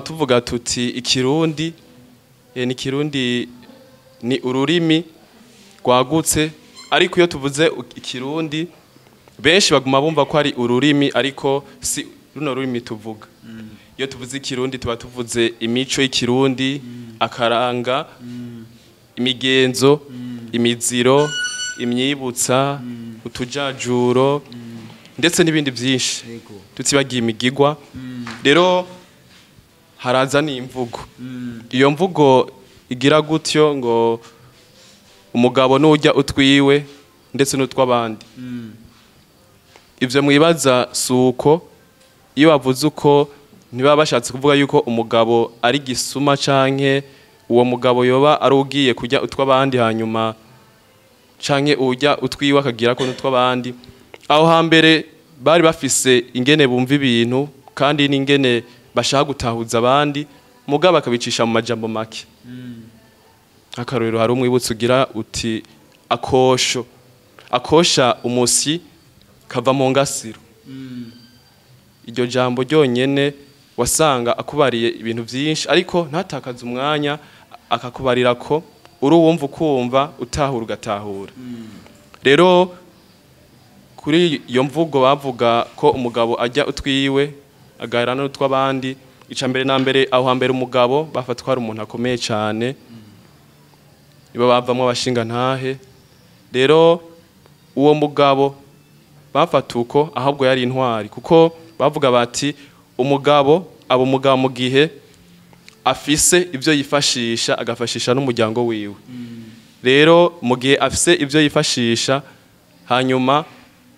tuvuga tuti ikirundi ni kirundi ni ururimi rwagutse ariko iyo tuvuze ikirundi benshi baguma bumva ko ari ururimi ariko si runo rurimi tuvuga iyo tuvuze ikirundi tuba tuvuze imico y'ikirundi akaranga imigenzo imiziro imyibutsa utujajuro ndetse n'ibindi byinshi tutibagiye imigigwa rero haraza n'imvugo iyo mvugo igira gutyo ngo umugabo n'ujya utwiwe ndetse n'utw'abandi ivyo mwibaza suko iyo bavuze uko ntibaba bashatse kuvuga yuko umugabo ari gisuma canke uwo mugabo yoba ari ugiye kujya utw'abandi hanyuma canke ujya utwiwe akagira ko n'utw'abandi aho hambere bari bafise ingene bumva ibintu kandi n'ingene bashaka gutahuza abandi mugabo akabicisha mu majambo make akarorero hari umwibutso ugira uti akosha umusi kava mu ngasiro iryo jambo ryonyene wasanga akubariye ibintu byinshi ariko ntatakaze umwanya akakubarira ko uri uwumva ukumva utahura ugatahura rero kuri iyo mvugo bavuga ko umugabo ajya utwiwe agahera n'utw'abandi ica mbere na mbere aho hambere umugabo bafatwa ari umuntu akomeye cyane nibo bavamwo abashinga ntahe rero uwo mugabo bafata uko ahubwo yari intwari kuko bavuga bati umugabo aba umugabo mu gihe afise ibyo yifashisha agafashisha n'umuryango wiwe rero mu gihe afise ibyo yifashisha hanyuma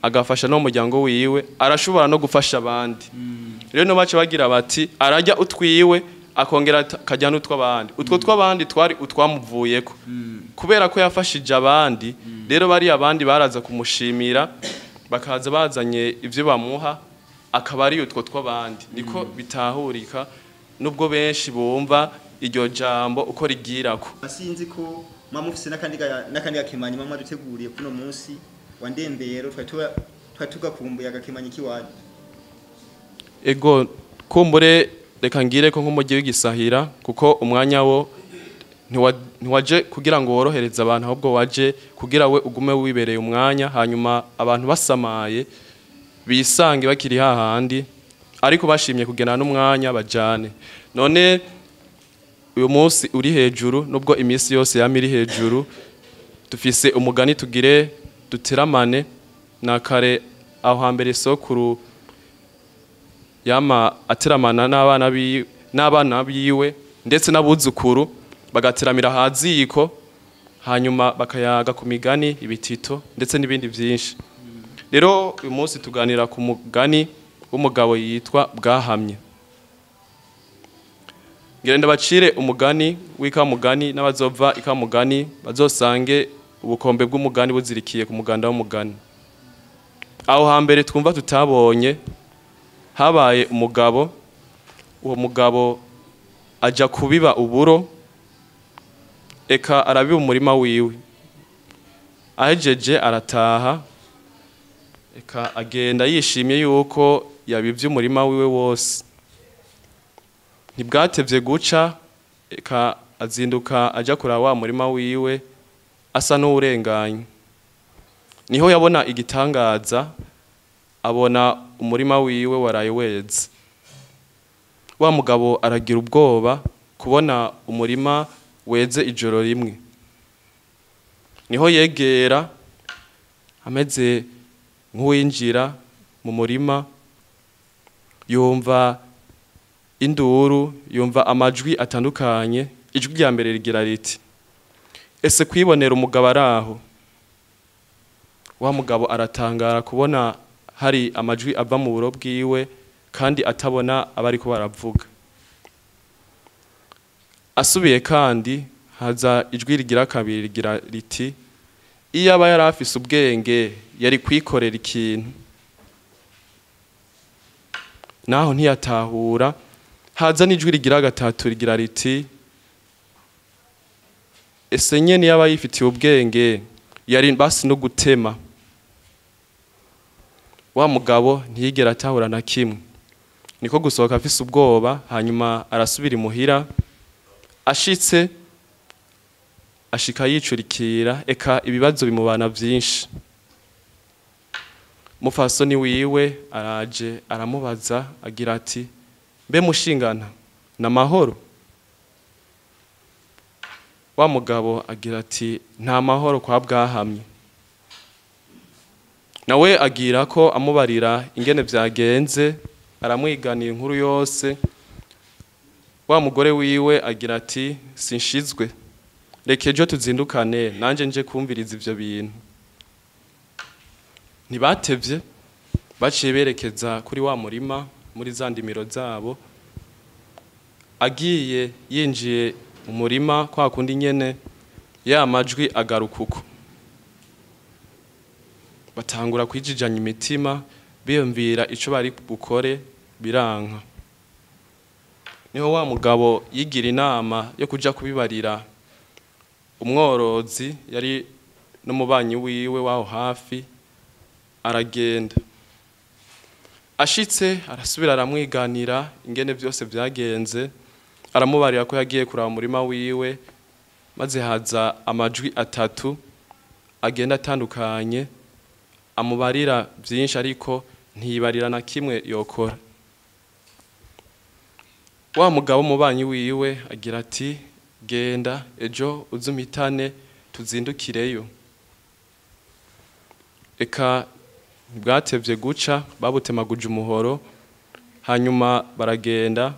agafasha no muryango wiwe arashobora no gufasha abandi rero no bace bagira bati arajya utwiwe akongera akajya n'utw'abandi utwo tw'abandi twari utwamuvuyeko kubera ko yafashije abandi rero bari abandi baraza kumushimira bakaza bazanye ivyo bamuha akaba ari utwo tw'abandi niko bitahurika nubwo benshi bumva iryo jambo uko rigirako asinzi ko mama ufise nakandi gakemanyi mama duteguriye kuno munsi wandembero twatugakumbuye agakemanyi kiwaje ego kumbure reka ngire ko nk'umujyi w'igisahira kuko umwanya wo ntiwaje kugira ngo worohereze abantu ahubwo waje kugira we ugume wibereye umwanya hanyuma abantu basamaye bisange bakiri hahandi ariko bashimye kugena n'umwanya bajane none uyu munsi uri hejuru nubwo iminsi yose yama iri hejuru dufise umugani tugire duteramane na kare aho hambere sokuru yama ateramana n'abana biwe ndetse n'abuzukuru bagateramira haziko hanyuma bakayaga ku migani ibitito ndetse n'ibindi byinshi rero uyu munsi tuganira ku mugani w'umugabo yitwa bwahamye ngenda bacire umugani w'ikamugani n'abazova ikamugani bazosange ubukombe bw'umugani buzirikiye ku muganda w'umugani aho hambere twumva tutabonye habaye umugabo uwo mugabo aja kubiba uburo eka arabiba umurima wiwe ahejeje arataha eka agenda yishimye yuko yabivye umurima wiwe wose ntibwatevye guca eka azinduka aja kuraba wa murima wiwe asa n'urenganye niho yabona igitangaza abona umurima wiwe waraye weze wa mugabo aragira ubwoba kubona umurima weze ijoro rimwe niho yegera ameze nk'uwinjira mu murima yumva induru yumva amajwi atandukanye ijwi rya mbere rigira riti ese kwibonera umugabo araho wa mugabo aratangara kubona hari amajwi ava mu buro bwiwe kandi atabona abari ko baravuga asubiye kandi haza ijwi rigira kabiri rigira riti iyo aba yari afise ubwenge yari kwikorera ikintu naho ntiyatahura haza n'ijwi rigira gatatu rigira riti ese nyene yaba yifitiye ubwenge yari basi no gutema wa mugabo ntiyigera atahura na kimwe niko gusohoka afise ubwoba, hanyuma arasubira imuhira. Ashitse ashika yicurikira, eka ibibazo bimubana vyinshi. Mufasoni wiwe araje aramubaza agira ati, mbe mushingana na mahoro? Wa mugabo agira ati, nta mahoro kwa bwahamye. Nawe agira ko amubarira ingene vyagenze, aramwiganira inkuru yose. Wa mugore wiwe agira ati, sinshizwe, reka ejo tuzindukane nanje nje kumviriza ivyo bintu. Ntibatevye, baciye berekeza kuri wa murima muri za ndimiro zabo. Agiye yinjiye mu murima kwa kundi nyene, ya majwi agaruka uko. Batangura kwijijanya imitima, biyumvira ico bari bukore, biranka. Niho wa mugabo yigira inama yo kuja kubibarira umworozi yari n'umubanyi wiwe waho hafi. Aragenda, ashitse arasubira aramwiganira ingene vyose vyagenze, aramubarira ko yagiye kuraba umurima wiwe, maze haza amajwi atatu agenda atandukanye, amubarira vyinshi ariko ntiyibarira na kimwe yokora. Wa mugabo umubanyi wiwe agira ati, genda ejo uzumitane tuzindukireyo. Eka ntibwatevye guca, babutemaguje umuhoro, hanyuma baragenda,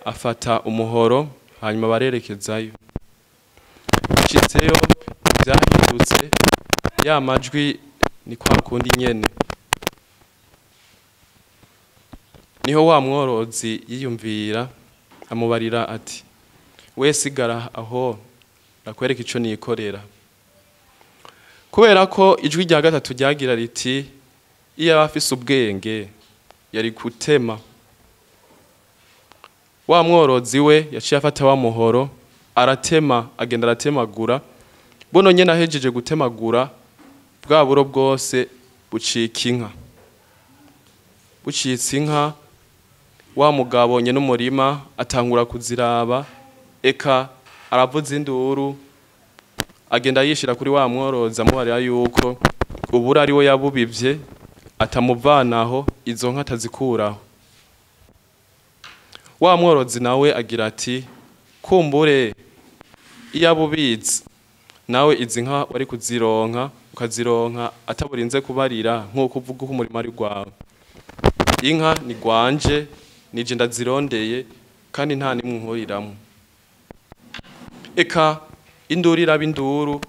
afata umuhoro, hanyuma barerekezayo. Ashitseyo vyahindutse, ya majwi ni kwa kundi nyene. Niho wa mworozi yiyumvira, amubarira ati, we sigara aho nakwereka ico nikorera. Kubera ko ijwi rya gatatu ryagira riti, iyo afise ubwenge yari kutema. Wa mworozi we yaciye afata wa muhoro, aratema, agenda aratemagura. Buno nyene ahejeje gutemagura, bwa buro bwose bucika inka. Bucitse inka, wa mugabo nyene umurima atangura kuziraba, eka aravuza induru, agenda yishira kuri wa mworozi amubarira yuko ubura ari we yabubivye, atamuvanaho izo nka atazikuraho. Wa mworozi nawe agira ati, kumbure iyo abubizi nawe izi nka wari kuzironka, ukazironka ataburinze kubarira nk'uko uvuga ko umurima ari gwawe. Inka ni gwanje, nije ndazirondeye, kandi nta nimwe nkuriramwo. Eka induru iraba induru,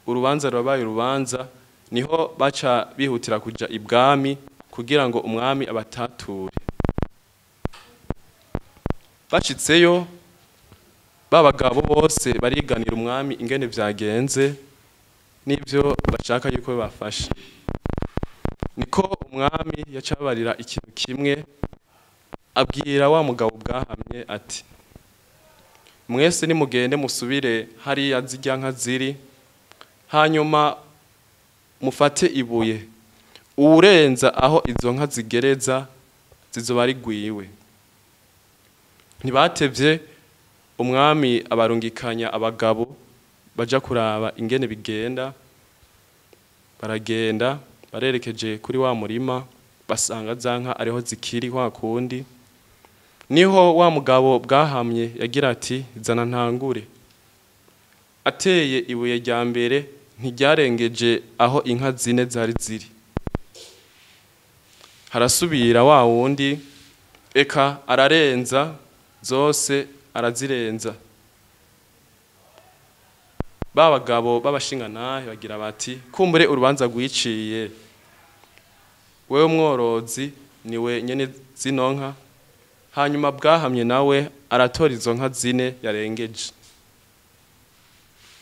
urubanza rurabaye urubanza. Niho baca bihutira kuja ibwami kugira ngo umwami abatature. Bashitseyo, babagabo bose bariganira umwami ingene vyagenze n'ivyo bashaka yuko bafasha. Niko umwami yacabarira ikintu kimwe, abwira wa mugabo bwahamye ati, mwese nimugende musubire hariya zirya nka ziri, hanyuma mufate ibuye, uwurenza aho izo nka zigereza zizoba ari gwiwe. Ntibatevye, umwami abarungikanya abagabo baja kuraba ingene bigenda. Baragenda, barerekeje kuri wa murima, basanga za nka ariho zikiri kwa kundi. Niho wa mugabo bwahamye yagira ati, zana ntangure. Ateye ibuye rya mbere, ntiryarengeje aho inka zine zari ziri. Harasubira wa wundi, eka ararenza zose, arazirenza. Babagabo babashinganahe bagira bati, kumbure urubanza rwiciye, wewe mworozi niwe nyene zino nka. Hanyuma bwahamye nawe aratora izo nka zine yarengeje.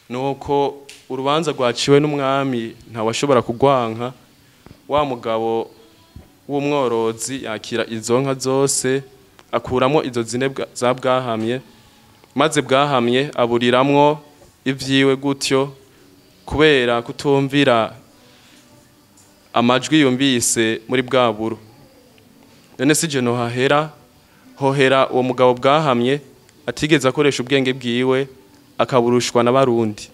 Nuko urubanza rwaciwe n'umwami ntawashobora kugwanka. Wa mugabo w'umworozi yakira izo nka zose, akuramo izo zine za bwahamye, maze bwahamye aburiramwo ivyiwe gutyo, kubera kutumvira amajwi yumvise muri bwa buro. none si je no hahera hohera uwo mugabo bwahamye atigeze akoresha ubwenge bwiwe akaburushwa n'abarundi